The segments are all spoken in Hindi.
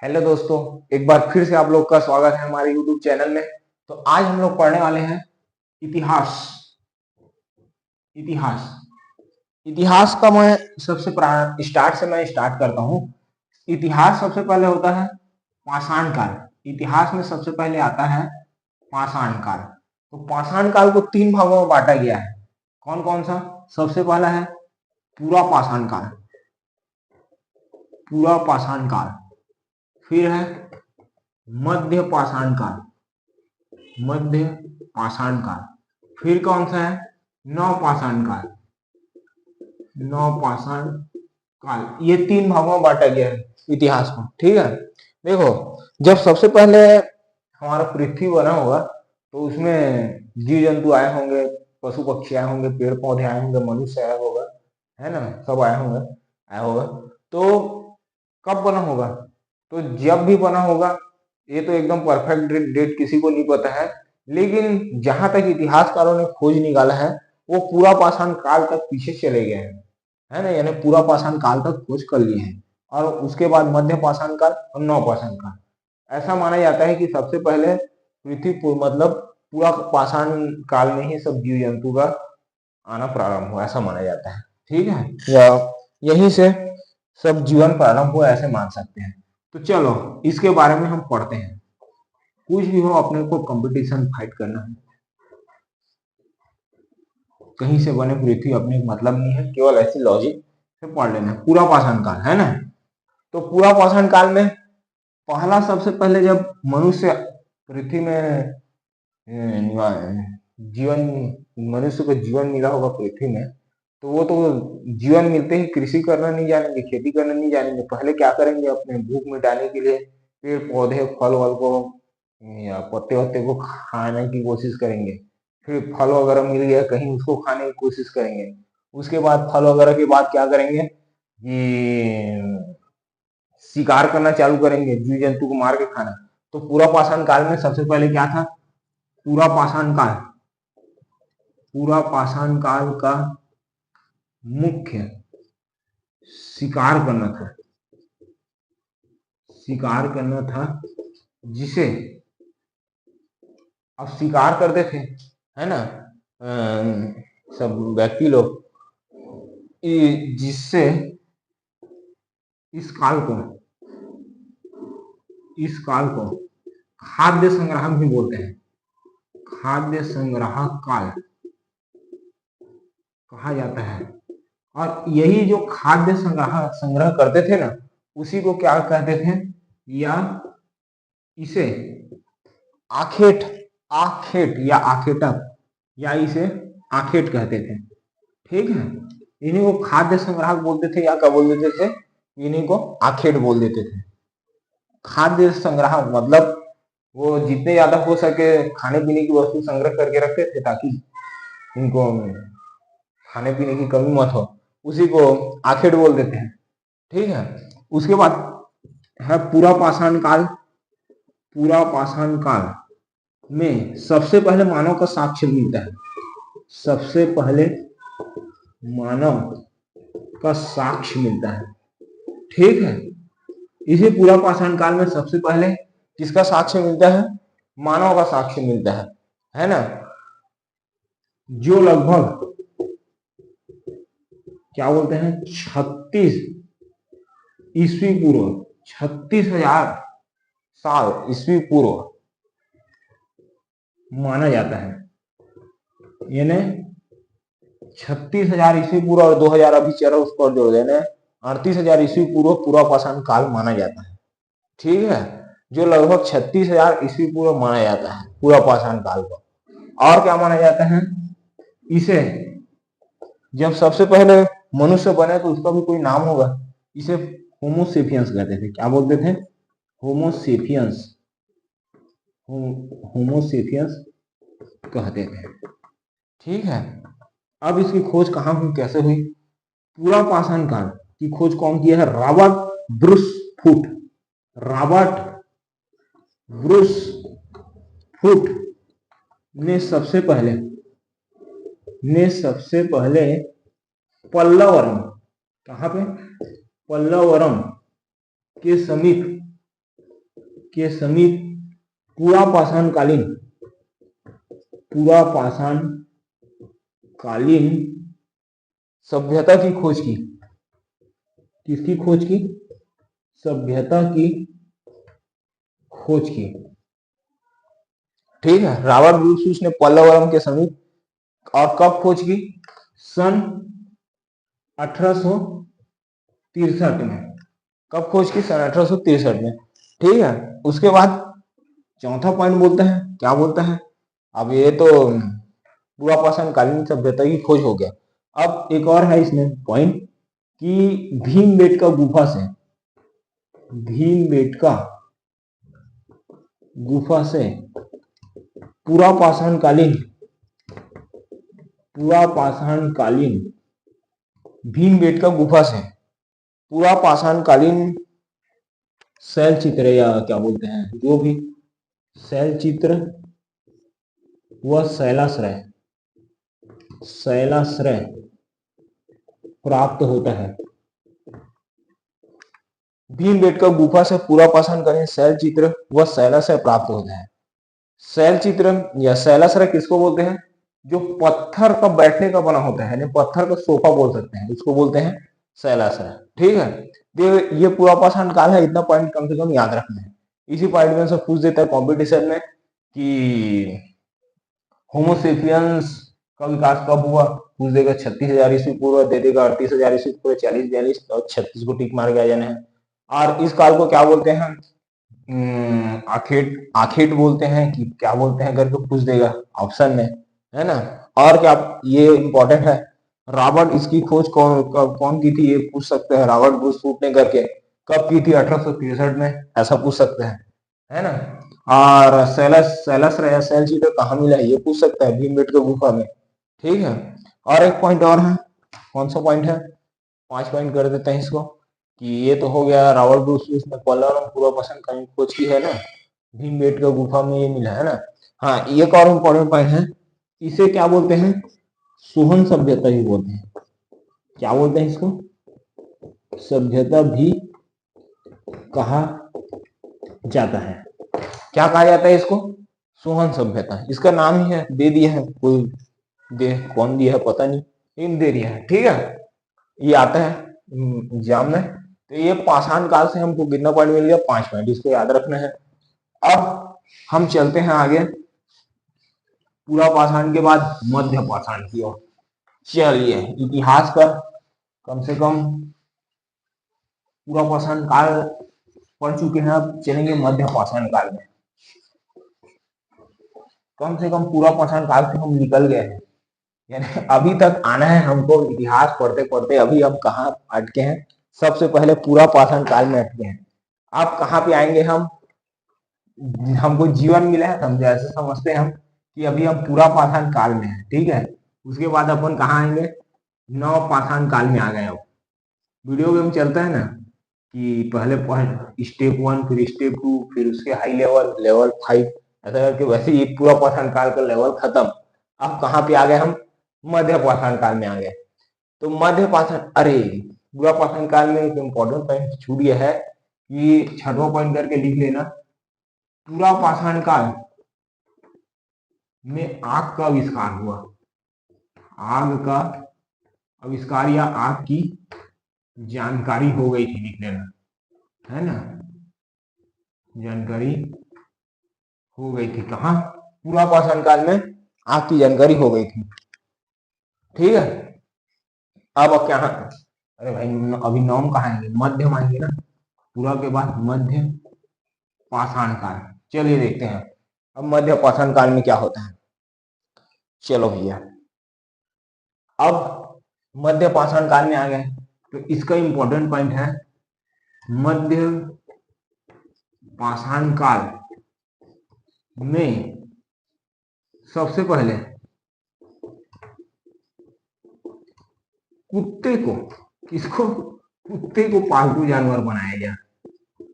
हेलो दोस्तों, एक बार फिर से आप लोग का स्वागत है हमारे YouTube चैनल में। तो आज हम लोग पढ़ने वाले हैं इतिहास। इतिहास इतिहास का मैं सबसे स्टार्ट से मैं स्टार्ट करता हूँ। इतिहास सबसे पहले होता है पाषाण काल। इतिहास में सबसे पहले आता है पाषाण काल। तो पाषाण काल को तीन भागों में बांटा गया है। कौन कौन सा? सबसे पहला है पूरा पाषाण काल। पूरा पाषाण काल। फिर है मध्य पाषाण काल। मध्य पाषाण काल। फिर कौन सा है? नव पाषाण काल। नव पाषाण काल। ये तीन भागों में बांटा गया है इतिहास को। ठीक है, देखो, जब सबसे पहले हमारा पृथ्वी बना होगा तो उसमें जीव जंतु आए होंगे, पशु पक्षी आए होंगे, पेड़ पौधे आए होंगे, मनुष्य आया होगा, है ना, सब आए होंगे, आया होगा। तो कब बना होगा? तो जब भी बना होगा, ये तो एकदम परफेक्ट डेट किसी को नहीं पता है, लेकिन जहां तक इतिहासकारों ने खोज निकाला है वो पूरा पाषाण काल तक पीछे चले गए हैं, है ना, यानी पूरा पाषाण काल तक खोज कर लिए हैं। और उसके बाद मध्य पाषाण काल और नव पाषाण काल। ऐसा माना जाता है कि सबसे पहले पृथ्वी मतलब पूरा पाषाण काल में ही सब जीव जंतु का आना प्रारंभ हुआ, ऐसा माना जाता है। ठीक है, या यहीं से सब जीवन प्रारंभ हुआ, ऐसे मान सकते हैं। तो चलो इसके बारे में हम पढ़ते हैं। कुछ भी हो, अपने को कंपटीशन फाइट करना है। कहीं से बने पृथ्वी अपने मतलब नहीं है, केवल ऐसी लॉजिक से पढ़ लेना है। पूरा पाषाण काल, है ना। तो पूरा पाषाण काल में पहला, सबसे पहले जब मनुष्य पृथ्वी में जीवन, मनुष्य को जीवन मिला होगा पृथ्वी में, तो वो तो जीवन मिलते ही कृषि करना नहीं जानेंगे, खेती करना नहीं जानेंगे। पहले क्या करेंगे? अपने भूख मिटाने के लिए पेड़ पौधे फल वल को या पत्ते वत्ते को खाने की कोशिश करेंगे। फिर फल वगैरह मिल गया कहीं, उसको खाने की कोशिश करेंगे। उसके बाद फल वगैरह के बाद क्या करेंगे कि शिकार करना चालू करेंगे, जीव जंतु को मार के खाना। तो पूरा पाषाण काल में सबसे पहले क्या था? पूरा पाषाण काल, पूरा पाषाण काल का मुख्य शिकार करना था। शिकार करना था, जिसे अब शिकार करते थे, है ना, सब व्यक्ति लोग, जिससे इस काल को, इस काल को खाद्य संग्रह भी बोलते हैं। खाद्य संग्रह काल कहा जाता है। और यही जो खाद्य संग्रह संग्रह करते थे ना, उसी को क्या कहते थे? या इसे आखेट, आखेट या आखेटक, या इसे आखेट कहते थे। ठीक है, इन्हीं को खाद्य संग्राहक बोलते थे, या क्या बोल देते थे? इन्हीं को आखेट बोल देते थे। खाद्य संग्राहक मतलब वो जितने ज्यादा हो सके खाने पीने की वस्तु संग्रह करके रखते थे, ताकि इनको खाने पीने की कमी मत हो, उसी को आखेट बोल देते हैं। ठीक है, उसके बाद है पूरा पाषाण काल। पूरा पाषाण काल में सबसे पहले मानव का साक्ष्य मिलता है। सबसे पहले मानव का साक्ष्य मिलता है। ठीक है, इसी पूरा पाषाण काल में सबसे पहले किसका साक्ष्य मिलता है? मानव का साक्ष्य मिलता है ना, जो लगभग क्या बोलते हैं 36 ईस्वी पूर्व, 36,000 साल ईस्वी पूर्व माना जाता है। यानी 36,000 ईस्वी पूर्व और 2000 अभी चल रहा, उस पर जोड़ देना, 38,000 ईस्वी पूर्व पूरा पाषाण काल माना जाता है। ठीक है, जो लगभग 36,000 ईस्वी पूर्व माना जाता है पूरा पाषाण काल को। और क्या माना जाता है? इसे जब सबसे पहले मनुष्य बने तो उसका भी कोई नाम होगा। इसे होमोसेपियंस कहते थे। क्या बोलते थे? होमोसेपियंस। होमोसेपियंस कहते थे। ठीक है, अब इसकी खोज कहां हुई, कैसे हुई? पूरा पाषाण काल की खोज कौन किया है? Robert Bruce foot. Robert Bruce foot ने सबसे पहले पल्लवरम, कहां पे? पल्लवरम के समीप के समीप पूरा पाषाणकालीन सभ्यता की खोज की। किसकी खोज की? सभ्यता की खोज की। ठीक है, रॉबर्ट ब्रूस ने पल्लवरम के समीप और कब खोज की? सन 1863 में। कब खोज की? सन 1863 में। ठीक है, उसके बाद चौथा पॉइंट बोलते हैं, क्या बोलते हैं? अब ये तो पूरा पाषाणकालीन सभ्यता की खोज हो गया। अब एक और है इसमें पॉइंट कि भीमबेटका गुफा से पूरा पाषाणकालीन भीमबेटका गुफा से पूरा पाषाणकालीन शैल चित्र, या क्या बोलते हैं, जो भी शैल चित्र व शैलाश्रय प्राप्त होता है। भीमबेटका गुफा से पूरा पाषाणकालीन शैल चित्र व शैलाश्रय प्राप्त होता है। शैल चित्र या शैलाश्रय किसको बोलते हैं? जो पत्थर का बैठने का बना होता है, पत्थर का सोफा बोल सकते हैं, उसको बोलते हैं शैलाश्रय। ठीक है, ये पूरा पाषाण काल है। इतना पॉइंट कम से कम याद रखना है। इसी पॉइंट में से पूछ देता है कॉम्पिटिशन में कि होमोसेपियंस का विकास कब हुआ? पूछ देगा 36,000 ईस्वी पूर्व, दे देगा 38,000 ईस्वी पूर्व, 40-42 और 36 को टिक मार गया जाना है। और इस काल को क्या बोलते हैं? आखेट बोलते हैं कि क्या बोलते हैं करके पूछ देगा ऑप्शन में, है ना। और क्या, ये इंपॉर्टेंट है, रॉबर्ट इसकी खोज कौन की थी? ये पूछ सकते हैं। रॉबर्ट ब्रूस ने करके कब की थी? 1863 में, ऐसा पूछ सकते हैं, है ना। और शैलाश्रय शैल चित्र कहाँ मिला है? ये पूछ सकता है, भीमबेटका गुफा में। ठीक है, और एक पॉइंट और है। कौन सा पॉइंट है? 5 पॉइंट कर देते हैं इसको कि ये तो हो गया रॉबर्ट ब्रूस ने पल्लवरम पूर्व पाषाणकालीन खोज की है ना, भीमबेटका गुफा में ये मिला है ना। हाँ, एक और इम्पोर्टेंट पॉइंट है, इसे क्या बोलते हैं? सोहन सभ्यता ही बोलते हैं। क्या बोलते हैं इसको? सभ्यता भी कहा जाता है। क्या कहा जाता है इसको? सोहन सभ्यता। इसका नाम ही है, दे दिया है, कोई कौन दिया है पता नहीं, लेकिन दे दिया है। ठीक है, ये आता है एग्जाम में। तो ये पाषाण काल से हमको कितना पॉइंट मिल गया? 5 पॉइंट, इसको याद रखना है। अब हम चलते हैं आगे, पूरा पाषाण के बाद मध्य पाषाण की ओर। चलिए, इतिहास का कम से कम पूरा पाषाण काल पढ़ चुके हैं, अब चलेंगे मध्य पाषाण काल में। कम से कम पूरा पाषाण काल से हम निकल गए हैं, यानी अभी तक आना है हमको। इतिहास पढ़ते पढ़ते अभी हम कहाँ अटके हैं? सबसे पहले पूरा पाषाण काल में अटके हैं। आप कहाँ पे आएंगे? हमको जीवन मिला है, समझे, ऐसे समझते हैं हम कि अभी हम पूरा पाषाण काल में हैं। ठीक है, उसके बाद अपन कहाँ आएंगे? नव पाषाण काल में आ गए। अब वीडियो में हम चलता है ना कि पहले स्टेप 1, फिर स्टेप 2, फिर उसके हाई लेवल 5, ऐसा करके वैसे ही पूरा पाषाण काल का लेवल खत्म। अब कहाँ पे आ गए हम? मध्य पाषाण काल में आ गए। तो मध्य पाषाण, अरे पूरा पाषाण काल में एक इम्पोर्टेंट पॉइंट छूट गया है कि 6वां पॉइंट करके लिख लेना। पूरा पाषाण काल में आग का आविष्कार हुआ। आग का आविष्कार या आग की जानकारी हो गई थी, लिख लेना, है ना। जानकारी हो गई थी कहाँ? पूरा पाषाण काल में आग की जानकारी हो गई थी। ठीक है, अब क्या? अरे भाई, अभी नॉम कहाँ आएंगे? मध्यम आएंगे ना, पूरा के बाद मध्य पाषाण काल। चलिए देखते हैं अब मध्य पाषाण काल में क्या होता है। चलो भैया, अब मध्य पाषाण काल में आ गए, तो इसका इंपॉर्टेंट पॉइंट है, मध्य पाषाण काल में सबसे पहले कुत्ते को, किसको? कुत्ते को पालतू जानवर बनाया गया।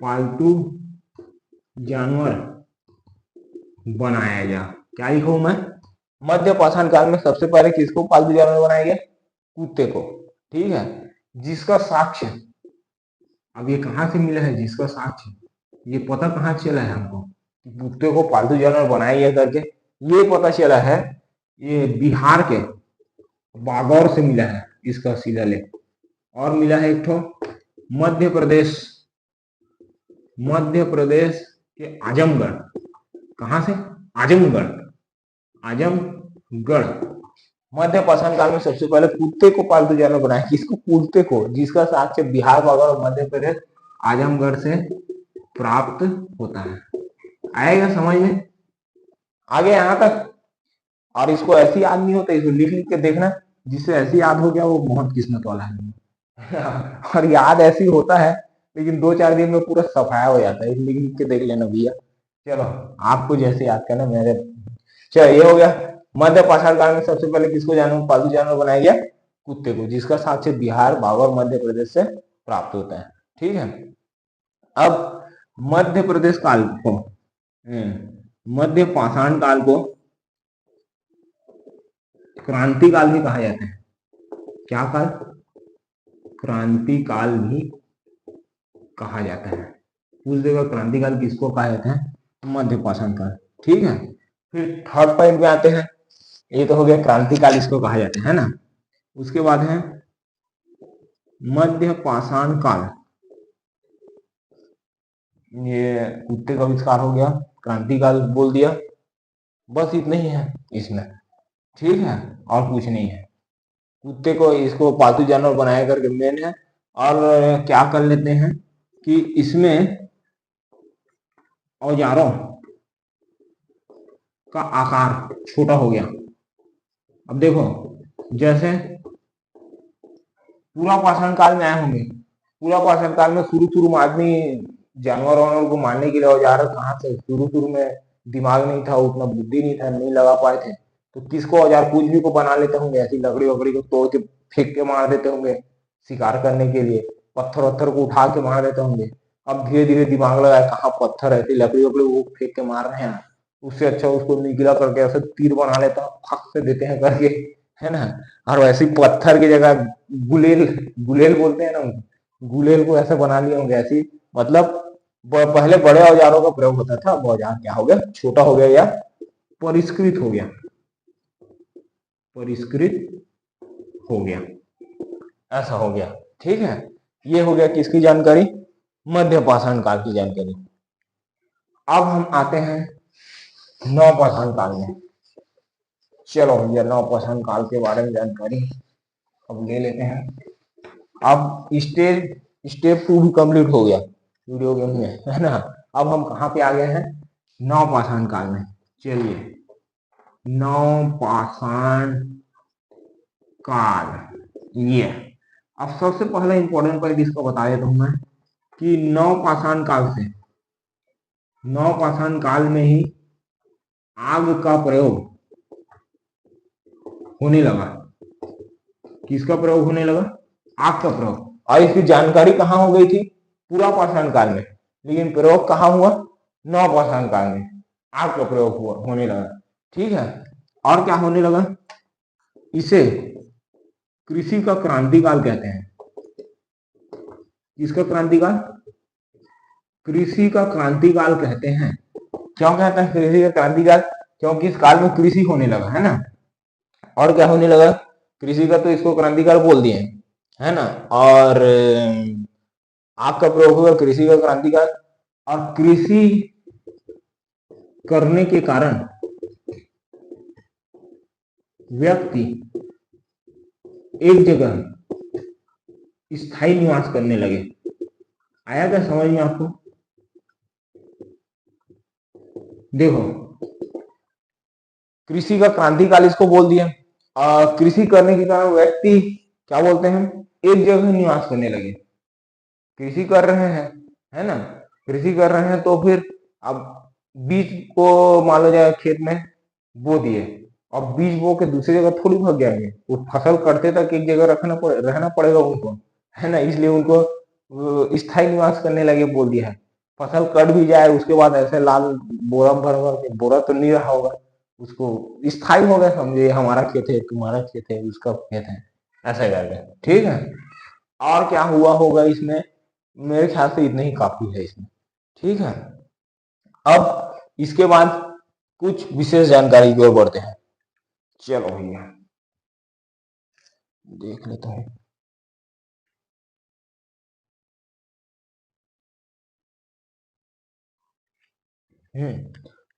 पालतू जानवर बनाया गया। क्या लिखूं मैं? मध्य पाषाण काल में सबसे पहले किसको पालतू जानवर बनाया गया? कुत्ते को। ठीक है, जिसका साक्ष्य, अब ये कहां से मिला है? जिसका साक्ष्य ये पता कहाँ चला है हमको कि कुत्ते को पालतू जानवर बनाया करके, ये पता चला है ये बिहार के बागौर से मिला है इसका शिलालेख। और मिला है एक ठो मध्य प्रदेश, मध्य प्रदेश के आजमगढ़। कहाँ से? आजमगढ़, आजमगढ़। मध्य पाषाण काल में सबसे पहले कुत्ते को पालतू जानवर बनाया। किसको? कुत्ते को, जिसका साक्ष्य बिहार बागौर और मध्य प्रदेश आजमगढ़ से प्राप्त होता है। आएगा समझ में? आगे यहाँ तक। और इसको ऐसी याद नहीं होता, इसको लिख लिख के देखना, जिससे ऐसी याद हो गया वो बहुत किस्मत वाला है। और याद ऐसी होता है लेकिन 2-4 दिन में पूरा सफाया हो जाता है। लिख लिख के देख लेना भैया। चलो आपको जैसे याद करना मेरे। चलो ये हो गया। मध्य पाषाण काल में सबसे पहले किसको जानवर, पालतू जानवर बनाया गया? कुत्ते को, जिसका साक्ष्य बिहार बागौर मध्य प्रदेश से प्राप्त होता है। ठीक है। अब मध्य प्रदेश काल को, मध्य पाषाण काल को क्रांति काल भी कहा जाता है। क्या काल? क्रांति काल भी कहा जाता है। पूछ देगा क्रांति काल किसको कहा जाता है? मध्य पाषाण काल। ठीक है। फिर थर्ड पॉइंट पे आते हैं। ये तो हो गया क्रांति काल इसको कहा जाता है ना। उसके बाद है मध्य पाषाण काल। ये कुत्ते का आविष्कार हो गया, क्रांति काल बोल दिया, बस इतना ही है इसमें। ठीक है, और कुछ नहीं है। कुत्ते को इसको पालतू जानवर बनाया करके मेन है। और क्या कर लेते हैं कि इसमें औजारों का आकार छोटा हो गया। अब देखो, जैसे पूरा पाषाण काल में आए होंगे, पूरा पाषाण काल में शुरू में आदमी जानवर वानवर को मारने के लिए औजार कहाँ से? शुरू में दिमाग नहीं था, उतना बुद्धि नहीं था, नहीं लगा पाए थे, तो किसको औजार कुछ भी को बना लेते होंगे। ऐसी लकड़ी वकड़ी को तोड़ के फेंक के मार देते होंगे शिकार करने के लिए, पत्थर वत्थर को उठा के मार देते होंगे। अब धीरे धीरे दिमाग लगाया, कहाँ पत्थर ऐसी लकड़ी वकड़ी वो फेंक के मार रहे हैं, उससे अच्छा उसको निकला करके ऐसे तीर बना लेता, फक से देते हैं करके, है ना। और वैसे पत्थर की जगह गुलेल, गुलेल बोलते हैं ना, गुलेल को ऐसे बना लिए होंगे। ऐसी मतलब पहले बड़े औजारों का प्रयोग होता था, अब औजार क्या हो गया? छोटा हो गया या परिष्कृत हो गया, परिष्कृत हो गया, ऐसा हो गया। ठीक है, ये हो गया किसकी जानकारी? मध्य पाषाण काल की जानकारी। अब हम आते हैं नव पाषाण काल में। चलो भैया, नव पाषाण काल के बारे में जानकारी अब ले लेते हैं। अब स्टेप 2 भी कंप्लीट हो गया वीडियो गेम में, है ना। अब हम कहाँ पे आ गए हैं? नव पाषाण काल में। चलिए, नव पाषाण काल। ये अब सबसे पहला इंपॉर्टेंट पॉइंट इसको बता देता हूं मैं कि नव पाषाण काल से, नव पाषाण काल में ही आग का प्रयोग होने लगा। किसका प्रयोग होने लगा? आग का प्रयोग। और इसकी जानकारी कहाँ हो गई थी? पूरा पाषाण काल में, लेकिन प्रयोग कहाँ हुआ? नव पाषाण काल में आग का प्रयोग हुआ, होने लगा। ठीक है, और क्या होने लगा? इसे कृषि का क्रांतिकाल कहते हैं। किसका क्रांतिकाल? कृषि का क्रांतिकाल कहते हैं। क्यों कहते हैं कृषि का क्रांतिकाल? क्योंकि इस काल में कृषि होने लगा, है ना। और क्या होने लगा? कृषि का तो इसको क्रांतिकाल बोल दिए, है ना। और आग का प्रयोग हुआ, कृषि का क्रांतिकाल। और कृषि करने के कारण व्यक्ति एक जगह स्थायी निवास करने लगे। आया क्या समझ में आपको? देखो, कृषि का क्रांतिकाल इसको बोल दिया। कृषि करने के कारण व्यक्ति क्या बोलते हैं? एक जगह निवास करने लगे। कृषि कर रहे हैं, है ना, कृषि कर रहे हैं, तो फिर अब बीज को मान लो जाए खेत में बो दिए, अब बीज बो के दूसरी जगह थोड़ी भाग जाएंगे, वो फसल कटते तक एक जगह रहना पड़ेगा उनको, है ना। इसलिए उनको स्थायी निवास करने लगे बोल दिया है। फसल कट भी जाए उसके बाद ऐसे लाल बोरा भर भर के, बोरा तो नहीं रहा होगा, उसको स्थायी हो गया, समझे हमारा खेत है, तुम्हारा खेत है, उसका खेत है, ऐसा कर गए। ठीक है, और क्या हुआ होगा इसमें? मेरे ख्याल से इतना ही काफी है इसमें। ठीक है। अब इसके बाद कुछ विशेष जानकारी की ओर बढ़ते हैं। चलो भैया देख लेता हूँ।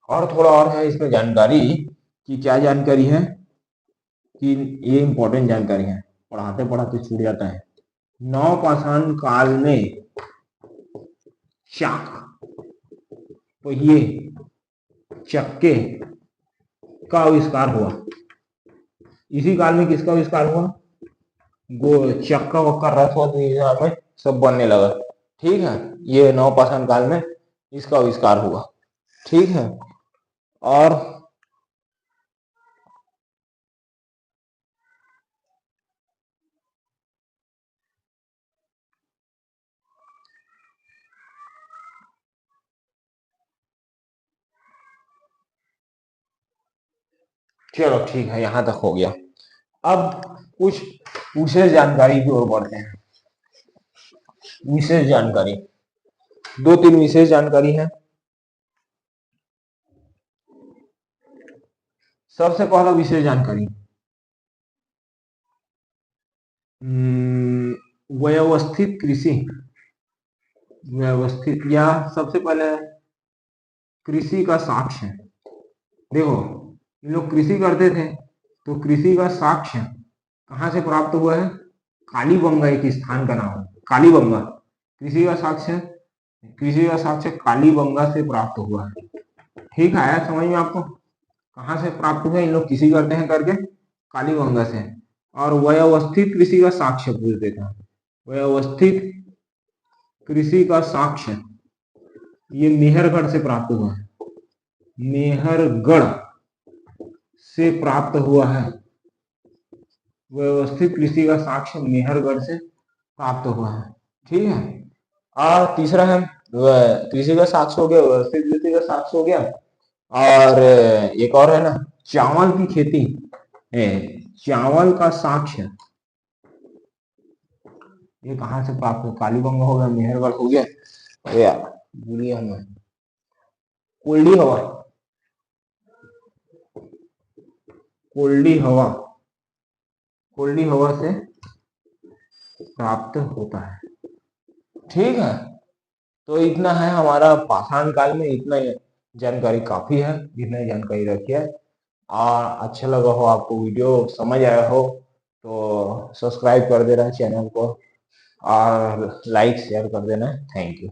और थोड़ा और है इसमें जानकारी कि क्या जानकारी है कि ये इंपॉर्टेंट जानकारी है, पढ़ाते पढ़ाते छूट जाता है। नवपाषाण काल में चाक, पहिए, चक्के का आविष्कार हुआ। इसी काल में किसका आविष्कार हुआ? चक्का वक्का रथ वथ में सब बनने लगा। ठीक है, ये नवपाषाण काल में इसका आविष्कार हुआ। ठीक है, और चलो ठीक है, यहां तक हो गया। अब कुछ विशेष जानकारी की ओर बढ़ते हैं। विशेष जानकारी, दो तीन विशेष जानकारी है। सबसे पहला विशेष जानकारी, व्यवस्थित कृषि। व्यवस्थित, या सबसे पहले कृषि का साक्ष्य। देखो, इन लोग कृषि करते थे, तो कृषि का साक्ष्य कहाँ से प्राप्त हुआ है? कालीबंगा एक स्थान का नाम है, कालीबंगा। कृषि का साक्ष्य, कृषि का साक्ष्य कालीबंगा से प्राप्त हुआ है। ठीक है, आया समझ में आपको? कहाँ से प्राप्त हुआ? इन लोग कृषि करते हैं करके कालीबंगा से। और व्यवस्थित कृषि का साक्ष्य पूछते थे। व्यवस्थित कृषि का साक्ष्य ये मेहरगढ़ से प्राप्त हुआ है। मेहरगढ़ से प्राप्त हुआ है। व्यवस्थित कृषि का साक्ष्य मेहरगढ़ से प्राप्त हुआ है। ठीक है, और तीसरा है कृषि का साक्ष्य हो गया, व्यवस्थित कृषि का साक्ष्य हो गया, और एक और है ना, चावल की खेती। चावल का साक्ष्य ये कहाँ से प्राप्त हो? कालीबंगा हो गया, मेहरगढ़ हो गया, अरे यार भूलिए हमें, कोल्डी हवा। कोल्डी हवा, कोल्डी हवा से प्राप्त होता है। ठीक है, तो इतना है हमारा पाषाण काल में, इतना जानकारी काफी है, जितना जानकारी रखी है। और अच्छा लगा हो आपको, वीडियो समझ आया हो तो सब्सक्राइब कर देना चैनल को, और लाइक शेयर कर देना। Thank you.